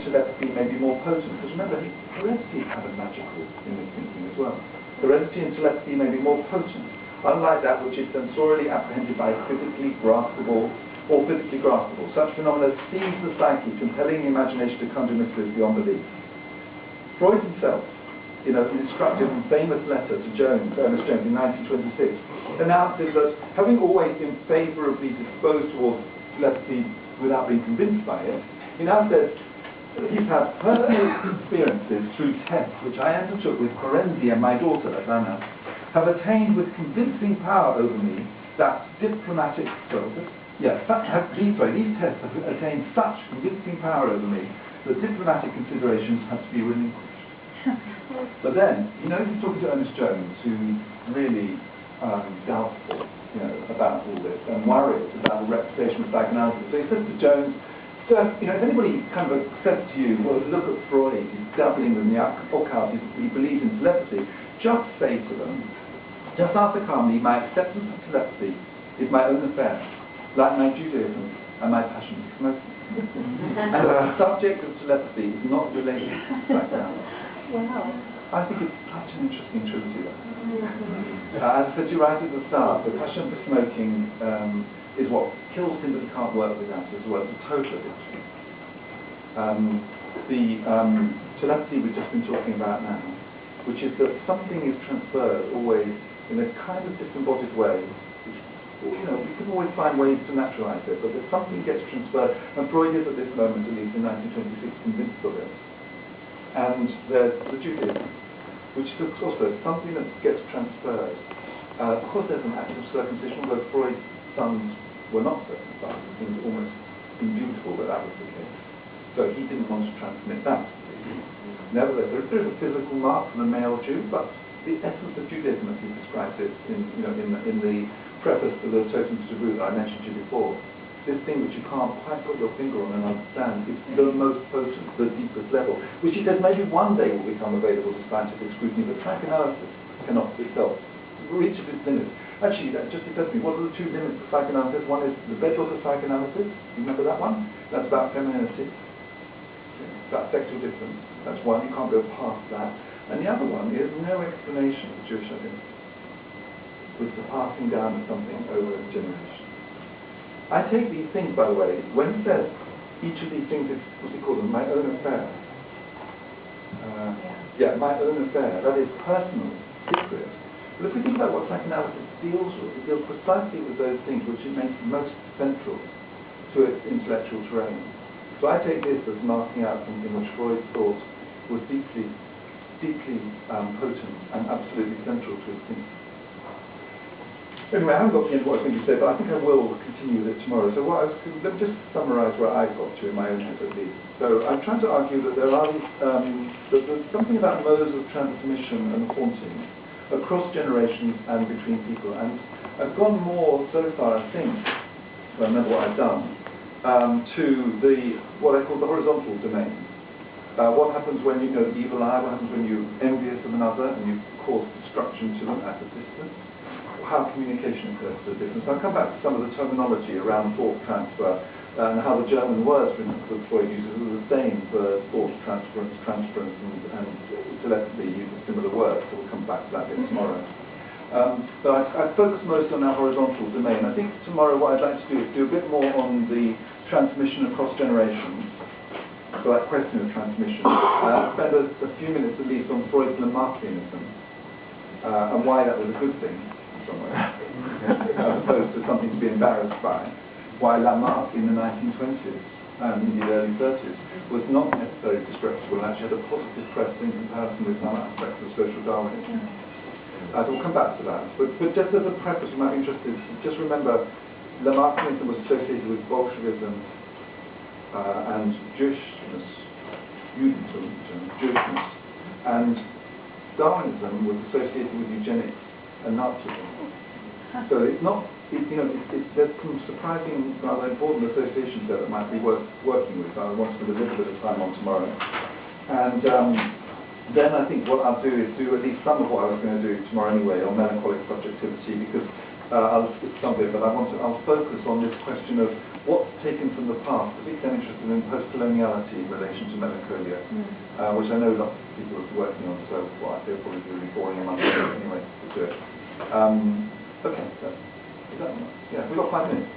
telepathy may be more potent. Because remember, heredity is kind of magical in his thinking as well. Heredity and telepathy may be more potent, unlike that which is sensorially apprehended by physically graspable or physically graspable. Such phenomena seize the psyche, compelling the imagination to conjure mysteries beyond belief. Freud himself, in an instructive and famous letter to Ernest Jones in 1926, announces that, having always been favourably disposed towards telepathy without being convinced by it, he now says that he's had personal experiences through tests which I undertook with Ferenczi and my daughter, Anna, have attained with convincing power over me that diplomatic... these tests have attained such convincing power over me that diplomatic considerations have to be relinquished. But then, he's talking to Ernest Jones, who's really doubtful, about all this, and worried about the reputation of psychoanalysis. So he says to Jones, if anybody kind of says to you, well, look at Freud, he's dabbling in the occult, he believes in telepathy, just say to them, just answer calmly, my acceptance of telepathy is my own affair, like my Judaism and my passion for smoking. And the subject of telepathy is not related to psychoanalysis. Wow. I think it's such an interesting truth to that. As I said to you right at the start, the passion for smoking is what kills him, but he can't work without it as well. It's a total addiction. The telepathy we've just been talking about now, which is that something is transferred always in a kind of disembodied way. We can always find ways to naturalise it, but that something gets transferred, and Freud is at this moment, at least in 1926, convinced of it. And there's the Judaism, which is also something that gets transferred. Of course, there's an act of circumcision, although Freud's sons were not circumcised. It seems almost beautiful that that was the case. So he didn't want to transmit that. Nevertheless, there is a physical mark from a male Jew, but the essence of Judaism, as he describes it in the preface to the Totem to Taboo that I mentioned to you before, this thing which you can't quite put your finger on and understand, is the most potent, the deepest level, which he says maybe one day will become available to scientific scrutiny, but psychoanalysis cannot itself reach its limits. Actually, that just occurs to me, what are the two limits of psychoanalysis? One is the bedrock of psychoanalysis, you remember that one? That's about femininity, about sexual difference. That's one, you can't go past that. And the other one is no explanation of Jewish identity, with the passing down of something over a generation. I take these things, by the way, when he says each of these things is, what's he call them, my own affair. My own affair, that is personal, secret. But if we think about what psychoanalysis deals with, it deals precisely with those things which it makes most central to its intellectual terrain. So I take this as marking out something which Freud thought was deeply potent and absolutely central to his thinking. Anyway, I haven't got to the end of what I was going to say, but I think I will continue with it tomorrow. So let me just summarise where I got to in my own head at least. So I'm trying to argue that there are these, that there's something about modes of transmission and haunting across generations and between people. And I've gone more so far, I think, if I remember what I've done, to what I call the horizontal domain. What happens when you know the evil eye? What happens when you're envious of another and you cause destruction to them at a distance? How communication occurs at a distance. I'll come back to some of the terminology around thought transfer and how the German words, for instance, that Freud uses are the same for thought transference, and telepathy uses similar words, so we'll come back to that bit tomorrow. But I focus most on that horizontal domain. I think tomorrow what I'd like to do is do a bit more on the transmission across generations, so that question of transmission. Spend a few minutes at least on Freud's Lamarckianism and why that was a good thing. Somewhere, as opposed to something to be embarrassed by. Why Lamarck in the 1920s and in the early 30s was not necessarily disreputable and actually had a positive press in comparison with some aspects of social Darwinism. We'll come back to that. But just as a preface, you might be interested, just remember Lamarckianism was associated with Bolshevism and Jewishness, Judentum, Jewishness, and Darwinism was associated with eugenics and Nazism. So it's not, there's some surprising, rather important associations there that might be worth working with. I want to spend a little bit of time on tomorrow. And then I think what I'll do is do at least some of what I was going to do tomorrow anyway on melancholic subjectivity, because I'll skip some of it, but I'll focus on this question of what's taken from the past, particularly I'm interested in post-coloniality in relation to melancholia, which I know lots of people are working on, so I feel probably really boring enough anyway to do it. Okay, so, is that enough? Yeah, we've got 5 minutes.